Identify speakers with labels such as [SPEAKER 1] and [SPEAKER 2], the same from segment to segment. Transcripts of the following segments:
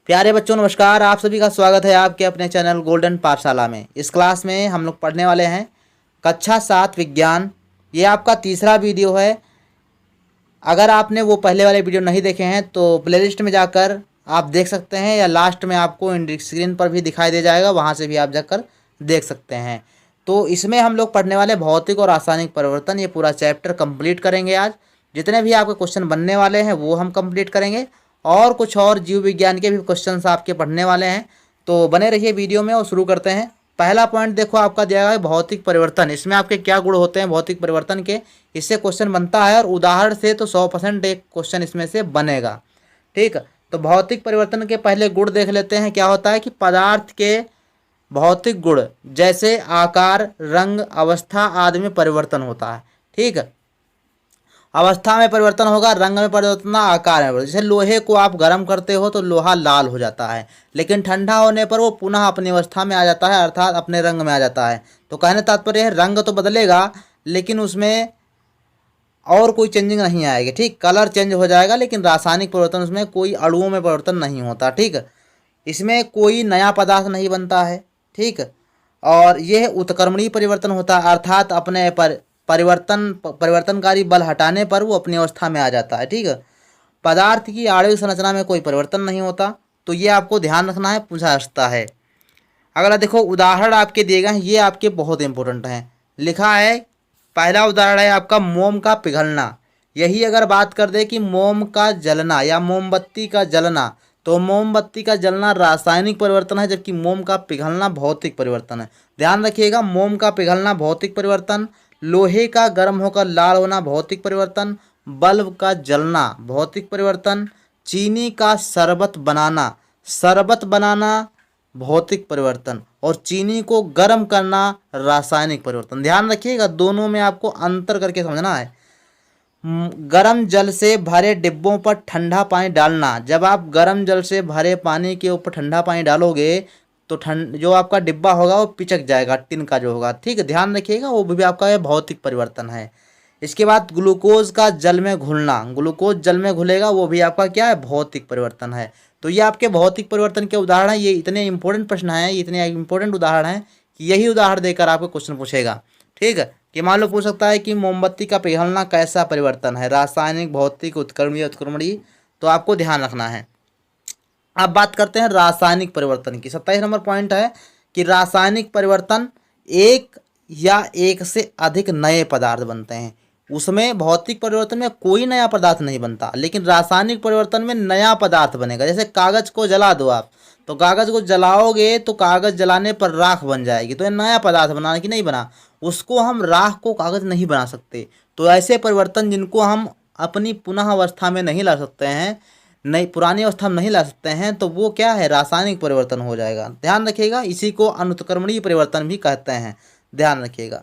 [SPEAKER 1] प्यारे बच्चों नमस्कार। आप सभी का स्वागत है आपके अपने चैनल गोल्डन पाठशाला में। इस क्लास में हम लोग पढ़ने वाले हैं कक्षा 7 विज्ञान। ये आपका तीसरा वीडियो है। अगर आपने वो पहले वाले वीडियो नहीं देखे हैं तो प्लेलिस्ट में जाकर आप देख सकते हैं, या लास्ट में आपको स्क्रीन पर भी दिखाई दे जाएगा, वहाँ से भी आप जाकर देख सकते हैं। तो इसमें हम लोग पढ़ने वाले भौतिक और रासायनिक परिवर्तन, ये पूरा चैप्टर कंप्लीट करेंगे आज। जितने भी आपके क्वेश्चन बनने वाले हैं वो हम कंप्लीट करेंगे, और कुछ और जीव विज्ञान के भी क्वेश्चंस आपके पढ़ने वाले हैं। तो बने रहिए वीडियो में और शुरू करते हैं। पहला पॉइंट देखो आपका दिया गया है भौतिक परिवर्तन। इसमें आपके क्या गुण होते हैं भौतिक परिवर्तन के, इससे क्वेश्चन बनता है, और उदाहरण से तो 100% एक क्वेश्चन इसमें से बनेगा। ठीक, तो भौतिक परिवर्तन के पहले गुण देख लेते हैं। क्या होता है कि पदार्थ के भौतिक गुण जैसे आकार, रंग, अवस्था आदि में परिवर्तन होता है। ठीक, अवस्था में परिवर्तन होगा, रंग में परिवर्तन, आकार में परिवर्तन। जैसे लोहे को आप गर्म करते हो तो लोहा लाल हो जाता है, लेकिन ठंडा होने पर वो पुनः अपनी अवस्था में आ जाता है, अर्थात अपने रंग में आ जाता है। तो कहने तात्पर्य है रंग तो बदलेगा लेकिन उसमें और कोई चेंजिंग नहीं आएगी। ठीक, कलर चेंज हो जाएगा लेकिन रासायनिक परिवर्तन उसमें कोई अणुओं में परिवर्तन नहीं होता। ठीक, इसमें कोई नया पदार्थ नहीं बनता है। ठीक, और यह उत्क्रमणीय परिवर्तन होता है, अर्थात अपने पर परिवर्तनकारी बल हटाने पर वो अपनी अवस्था में आ जाता है। ठीक है, पदार्थ की आणविक संरचना में कोई परिवर्तन नहीं होता, तो ये आपको ध्यान रखना है, पूछा जा सकता है। अगला देखो उदाहरण आपके दिए गए हैं, ये आपके बहुत इंपॉर्टेंट हैं। लिखा है, पहला उदाहरण है आपका मोम का पिघलना। यही अगर बात कर दे कि मोम का जलना या मोमबत्ती का जलना, तो मोमबत्ती का जलना रासायनिक परिवर्तन है, जबकि मोम का पिघलना भौतिक परिवर्तन है। ध्यान रखिएगा, मोम का पिघलना भौतिक परिवर्तन, लोहे का गर्म होकर लाल होना भौतिक परिवर्तन, बल्ब का जलना भौतिक परिवर्तन, चीनी का शरबत बनाना भौतिक परिवर्तन, और चीनी को गर्म करना रासायनिक परिवर्तन। ध्यान रखिएगा, दोनों में आपको अंतर करके समझना है। गर्म जल से भरे डिब्बों पर ठंडा पानी डालना। जब आप गर्म जल से भरे पानी के ऊपर ठंडा पानी डालोगे तो जो आपका डिब्बा होगा वो पिचक जाएगा, टिन का जो होगा। ठीक है, ध्यान रखिएगा, वो भी आपका भौतिक परिवर्तन है। इसके बाद ग्लूकोज का जल में घुलना, ग्लूकोज जल में घुलेगा, वो भी आपका क्या है, भौतिक परिवर्तन है। तो ये आपके भौतिक परिवर्तन के उदाहरण हैं। ये इतने इंपॉर्टेंट प्रश्न हैं, इतने इंपॉर्टेंट उदाहरण हैं कि यही उदाहरण देकर आपको क्वेश्चन पूछेगा। ठीक है, कि मान लो पूछ सकता है कि मोमबत्ती का पिघलना कैसा परिवर्तन है, रासायनिक, भौतिक, उत्क्रमणीय। तो आपको ध्यान रखना है। अब बात करते हैं रासायनिक परिवर्तन की। 27 नंबर पॉइंट है कि रासायनिक परिवर्तन एक या एक से अधिक नए पदार्थ बनते हैं। उसमें भौतिक परिवर्तन में कोई नया पदार्थ नहीं बनता, लेकिन रासायनिक परिवर्तन में नया पदार्थ बनेगा। जैसे कागज को जला दो आप, तो कागज को जलाओगे तो कागज जलाने पर राख बन जाएगी, तो ये नया पदार्थ बना कि नहीं बना, उसको हम राख को कागज नहीं बना सकते। तो ऐसे परिवर्तन जिनको हम अपनी पुनः अवस्था में नहीं ला सकते हैं, नई पुरानी अवस्था में नहीं ला सकते हैं, तो वो क्या है, रासायनिक परिवर्तन हो जाएगा। ध्यान रखिएगा, इसी को अनुत्क्रमणीय परिवर्तन भी कहते हैं। ध्यान रखिएगा,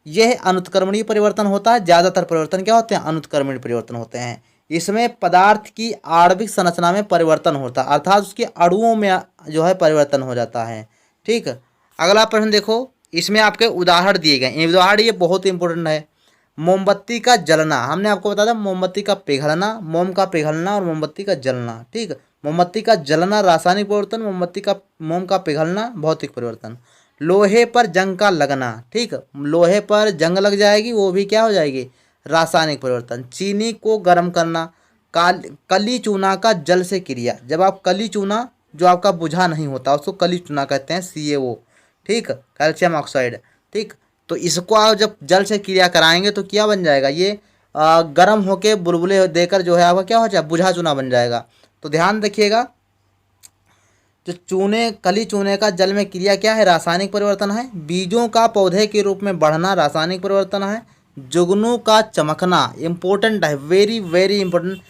[SPEAKER 1] यह अनुत्क्रमणीय परिवर्तन होता है। ज़्यादातर परिवर्तन क्या होते हैं, अनुत्क्रमणीय परिवर्तन होते हैं। इसमें पदार्थ की आणविक संरचना में परिवर्तन होता है, अर्थात उसके अणुओं में जो है परिवर्तन हो जाता है। ठीक, अगला प्रश्न देखो, इसमें आपके उदाहरण दिए गए। उदाहरण ये बहुत इंपॉर्टेंट है। मोमबत्ती का जलना, हमने आपको बताया था मोमबत्ती का पिघलना, मोम का पिघलना और मोमबत्ती का जलना। ठीक, मोमबत्ती का जलना रासायनिक परिवर्तन, मोम का पिघलना भौतिक परिवर्तन। लोहे पर जंग का लगना, ठीक, लोहे पर जंग लग जाएगी, वो भी क्या हो जाएगी, रासायनिक परिवर्तन। चीनी को गर्म करना, कली चूना का जल से क्रिया। जब आप कली चूना जो आपका बुझा नहीं होता उसको कली चूना कहते हैं, CaO। ठीक, कैल्शियम ऑक्साइड। ठीक, तो इसको आप जब जल से क्रिया कराएंगे तो क्या बन जाएगा, ये गर्म होके बुलबुले देकर जो है आपका क्या हो जाए, बुझा चूना बन जाएगा। तो ध्यान रखिएगा, जो कली चूने का जल में क्रिया क्या है, रासायनिक परिवर्तन है। बीजों का पौधे के रूप में बढ़ना रासायनिक परिवर्तन है। जुगनू का चमकना, इंपॉर्टेंट है, वेरी वेरी इंपॉर्टेंट।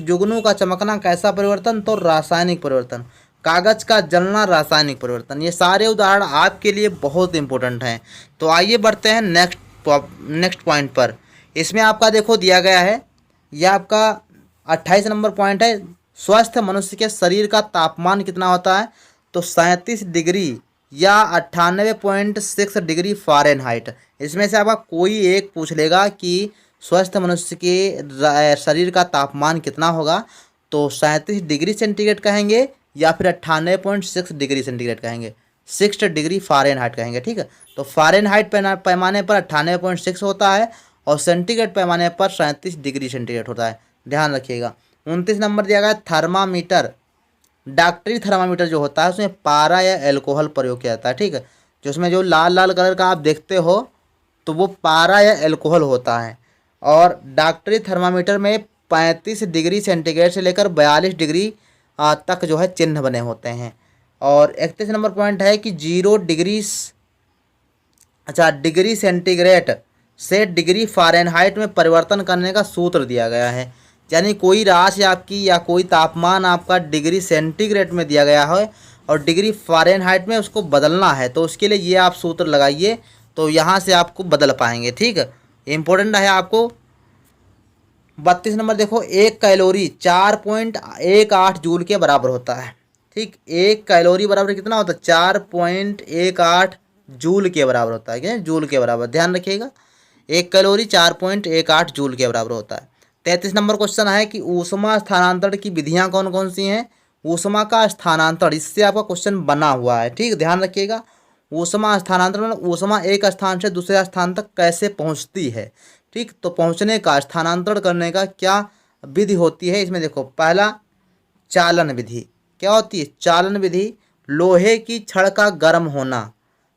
[SPEAKER 1] जुगनू का चमकना कैसा परिवर्तन, तो रासायनिक परिवर्तन। कागज का जलना रासायनिक परिवर्तन। ये सारे उदाहरण आपके लिए बहुत इंपॉर्टेंट हैं। तो आइए बढ़ते हैं नेक्स्ट पॉइंट पर। इसमें आपका देखो दिया गया है, यह आपका 28 नंबर पॉइंट है। स्वस्थ मनुष्य के शरीर का तापमान कितना होता है, तो 37 डिग्री या 98.6 डिग्री फ़ारेनहाइट। इसमें से आपका कोई एक पूछ लेगा कि स्वस्थ मनुष्य के शरीर का तापमान कितना होगा, तो 37 डिग्री सेंटीग्रेड कहेंगे या फिर 98.6 डिग्री सेंटीग्रेड कहेंगे, 6 डिग्री फ़ारेनहाइट कहेंगे। ठीक है, तो फ़ारेनहाइट पैमाने पर 98.6 होता है और सेंटीग्रेड पैमाने पर 37 डिग्री सेंटीग्रेड होता है, ध्यान रखिएगा। 29 नंबर दिया गया थर्मामीटर। डॉक्टरी थर्मामीटर जो होता है उसमें पारा या एल्कोहल प्रयोग किया जाता है। ठीक है, जो उसमें जो लाल लाल कलर का आप देखते हो तो वो पारा या एल्कोहल होता है। और डॉक्टरी थर्मामीटर में 35 डिग्री सेंटीग्रेड से लेकर 42 डिग्री तक जो है चिन्ह बने होते हैं। और 31 नंबर पॉइंट है कि 0 डिग्री डिग्री सेंटीग्रेड से डिग्री फ़ारेनहाइट में परिवर्तन करने का सूत्र दिया गया है। यानी कोई राशि आपकी या कोई तापमान आपका डिग्री सेंटीग्रेड में दिया गया है और डिग्री फ़ारेनहाइट में उसको बदलना है, तो उसके लिए ये आप सूत्र लगाइए, तो यहाँ से आपको बदल पाएंगे। ठीक है, इम्पोर्टेंट है आपको। 32 नंबर देखो, 1 कैलोरी 4.18 जूल के बराबर होता है। ठीक, 1 कैलोरी बराबर कितना होता है? 4.18 जूल के बराबर होता है। क्या? जूल के बराबर, ध्यान रखिएगा। 1 कैलोरी 4.18 जूल के बराबर होता है। 33 नंबर क्वेश्चन है कि ऊष्मा स्थानांतरण की विधियां कौन कौन सी हैं? ऊष्मा का स्थानांतरण, इससे आपका क्वेश्चन बना हुआ है। ठीक, ध्यान रखिएगा। ऊष्मा स्थानांतरण, ऊष्मा एक स्थान से दूसरे स्थान तक कैसे पहुंचती है। ठीक, तो पहुंचने का, स्थानांतरण करने का क्या विधि होती है? इसमें देखो, पहला चालन विधि। क्या होती है? चालन विधि। लोहे की छड़ का गर्म होना,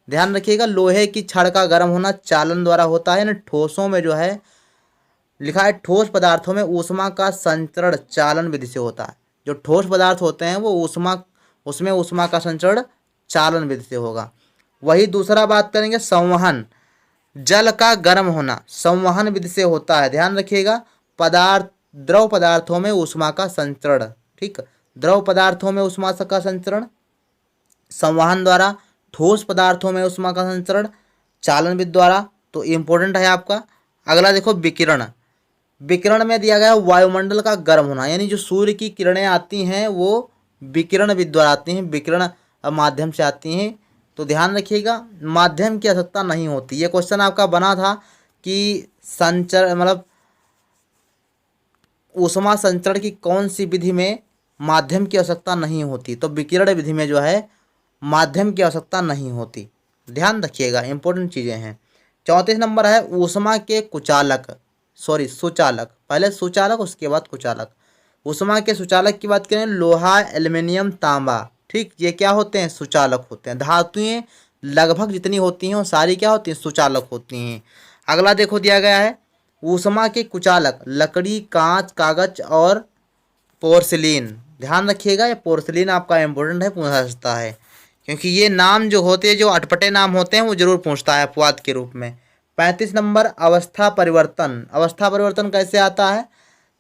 [SPEAKER 1] ध्यान रखिएगा, लोहे की छड़ का गर्म होना चालन द्वारा होता है। यानी ठोसों में जो है लिखा है, ठोस पदार्थों में ऊष्मा का संचरण चालन विधि से होता है। जो ठोस पदार्थ होते हैं वो उसमें ऊष्मा का संचरण चालन विधि से होगा। वही दूसरा बात करेंगे, संवहन। जल का गर्म होना संवहन विधि से होता है, ध्यान रखिएगा। द्रव पदार्थों में ऊष्मा का संचरण। ठीक, द्रव पदार्थों में ऊष्मा का संचरण संवहन द्वारा, ठोस पदार्थों में ऊष्मा का संचरण चालन विधि द्वारा। तो इम्पोर्टेंट है आपका। अगला देखो, विकिरण। विकिरण में दिया गया वायुमंडल का गर्म होना, यानी जो सूर्य की किरणें आती हैं वो विकिरण विधि द्वारा आती हैं, विकिरण माध्यम से आती हैं। तो ध्यान रखिएगा, माध्यम की आवश्यकता नहीं होती। ये क्वेश्चन आपका बना था कि ऊष्मा संचरण की कौन सी विधि में माध्यम की आवश्यकता नहीं होती, तो विकिरण विधि में जो है माध्यम की आवश्यकता नहीं होती। ध्यान रखिएगा, इंपॉर्टेंट चीज़ें हैं। 34 नंबर है ऊष्मा के सुचालक। पहले सुचालक उसके बाद कुचालक। ऊष्मा के सुचालक की बात करें, लोहा, एल्युमिनियम, तांबा। ठीक, ये क्या होते हैं? सुचालक होते हैं। धातुएं लगभग जितनी होती हैं वो सारी क्या होती हैं? सुचालक होती हैं। अगला देखो, दिया गया है ऊष्मा के कुचालक, लकड़ी, कांच, कागज और पोर्सिलीन। ध्यान रखिएगा, ये पोर्सिलीन आपका इम्पोर्टेंट है, पूछा सकता है, क्योंकि ये नाम जो होते हैं, जो अटपटे नाम होते हैं, वो जरूर पूछता है अपवाद के रूप में। 35 नंबर, अवस्था परिवर्तन। अवस्था परिवर्तन कैसे आता है?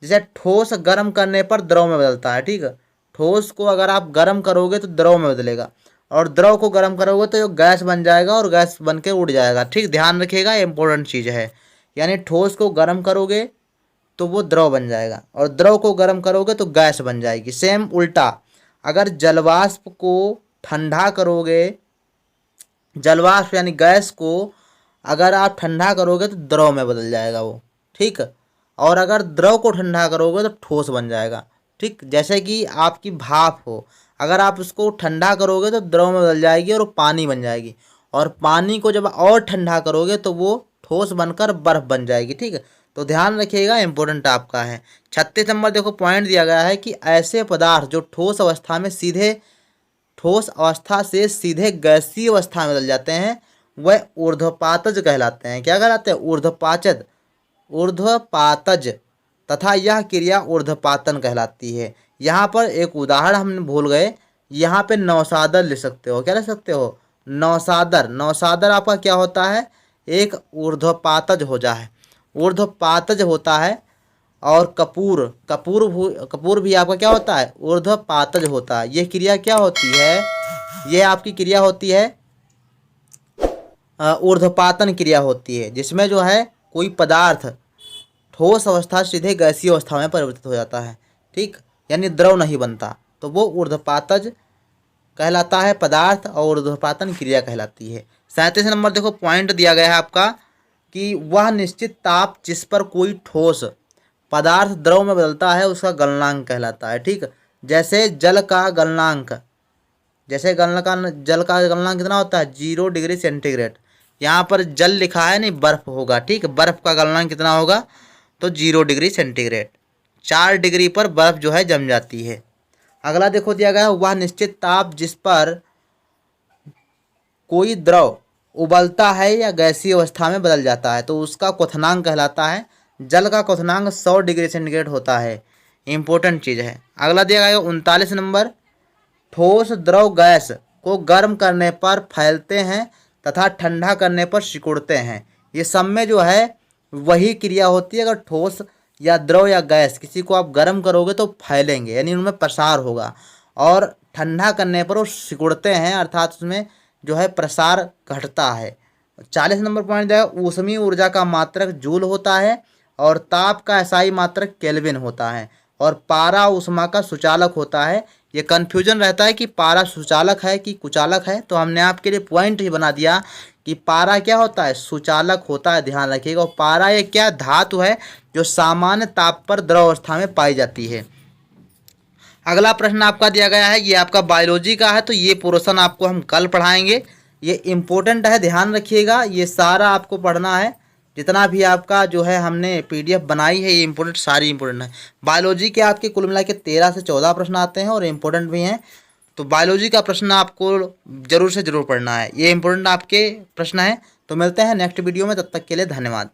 [SPEAKER 1] जैसे ठोस गर्म करने पर द्रव में बदलता है। ठीक है, ठोस को अगर आप गर्म करोगे तो द्रव में बदलेगा, और द्रव को गर्म करोगे तो गैस बन जाएगा और गैस बन के उड़ जाएगा। ठीक, ध्यान रखिएगा, इंपॉर्टेंट चीज़ है। यानी ठोस को गर्म करोगे तो वो द्रव बन जाएगा, और द्रव को गर्म करोगे तो गैस बन जाएगी। सेम उल्टा, अगर जलवाष्प को ठंडा करोगे, जलवाष्प यानी गैस को अगर आप ठंडा करोगे तो द्रव में बदल जाएगा वो। ठीक, और अगर द्रव को ठंडा करोगे तो ठोस बन जाएगा। ठीक, जैसे कि आपकी भाप हो, अगर आप उसको ठंडा करोगे तो द्रव में बदल जाएगी और वो पानी बन जाएगी, और पानी को जब और ठंडा करोगे तो वो ठोस बनकर बर्फ बन जाएगी। ठीक है, तो ध्यान रखिएगा, इंपॉर्टेंट आपका है। 36 नंबर देखो, पॉइंट दिया गया है कि ऐसे पदार्थ जो ठोस अवस्था से सीधे गैसीय अवस्था में बदल जाते हैं वह ऊर्ध्वपातज कहलाते हैं। क्या कहलाते हैं? ऊर्ध्वपातज, तथा यह क्रिया ऊर्ध्वपातन कहलाती है। यहाँ पर एक उदाहरण हम भूल गए, यहाँ पे नौसादर लिख सकते हो। क्या लिख सकते हो? नौसादर आपका क्या होता है? एक ऊर्ध्वपातज ऊर्ध्वपातज होता है। और कपूर भी आपका क्या होता है? ऊर्ध्वपातज होता है। ये क्रिया क्या होती है? ये आपकी क्रिया होती है ऊर्ध्वपातन क्रिया होती है, जिसमें जो है कोई पदार्थ ठोस अवस्था से सीधे गैसीय अवस्था में परिवर्तित हो जाता है। ठीक, यानी द्रव नहीं बनता, तो वो ऊर्ध्वपातज कहलाता है पदार्थ, और ऊर्ध्वपातन क्रिया कहलाती है। 37 नंबर देखो, पॉइंट दिया गया है आपका कि वह निश्चित ताप जिस पर कोई ठोस पदार्थ द्रव में बदलता है उसका गलनांक कहलाता है। ठीक, जैसे जल का गलनांक, जैसे जल का गलनांक कितना होता है 0 डिग्री सेंटीग्रेड। यहाँ पर जल लिखा है नहीं, बर्फ होगा। ठीक, बर्फ का गलनांक कितना होगा तो 0 डिग्री सेंटीग्रेड। 4 डिग्री पर बर्फ जो है जम जाती है। अगला देखो दिया गया, वह निश्चित ताप जिस पर कोई द्रव उबलता है या गैसीय अवस्था में बदल जाता है तो उसका क्वथनांक कहलाता है। जल का क्वथनांक 100 डिग्री सेंटीग्रेड होता है। इंपॉर्टेंट चीज़ है। अगला दिया गया 39 नंबर, ठोस द्रव गैस को गर्म करने पर फैलते हैं तथा ठंडा करने पर सिकुड़ते हैं। ये सब में जो है वही क्रिया होती है। अगर ठोस या द्रव या गैस किसी को आप गर्म करोगे तो फैलेंगे, यानी उनमें प्रसार होगा, और ठंडा करने पर वो सिकुड़ते हैं, अर्थात उसमें जो है प्रसार घटता है। 40 नंबर पॉइंट है, ऊष्मीय ऊर्जा का मात्रक जूल होता है और ताप का एसआई मात्रक केल्विन होता है, और पारा ऊष्मा का सुचालक होता है। ये कन्फ्यूजन रहता है कि पारा सुचालक है कि कुचालक है, तो हमने आपके लिए पॉइंट ही बना दिया कि पारा क्या होता है, सुचालक होता है, ध्यान रखिएगा। और पारा ये क्या धातु है जो सामान्य ताप पर द्रव अवस्था में पाई जाती है। अगला प्रश्न आपका दिया गया है, ये आपका बायोलॉजी का है, तो ये पोर्शन आपको हम कल पढ़ाएंगे। ये इम्पोर्टेंट है, ध्यान रखिएगा। ये सारा आपको पढ़ना है, जितना भी आपका जो है हमने पीडीएफ बनाई है, ये इंपॉर्टेंट सारी इंपॉर्टेंट है। बायोलॉजी के आपके कुल मिला के 13 से 14 प्रश्न आते हैं और इम्पोर्टेंट भी हैं। तो बायोलॉजी का प्रश्न आपको जरूर से जरूर पढ़ना है। ये इंपॉर्टेंट आपके प्रश्न है। तो मिलते हैं नेक्स्ट वीडियो में, तब तक के लिए धन्यवाद।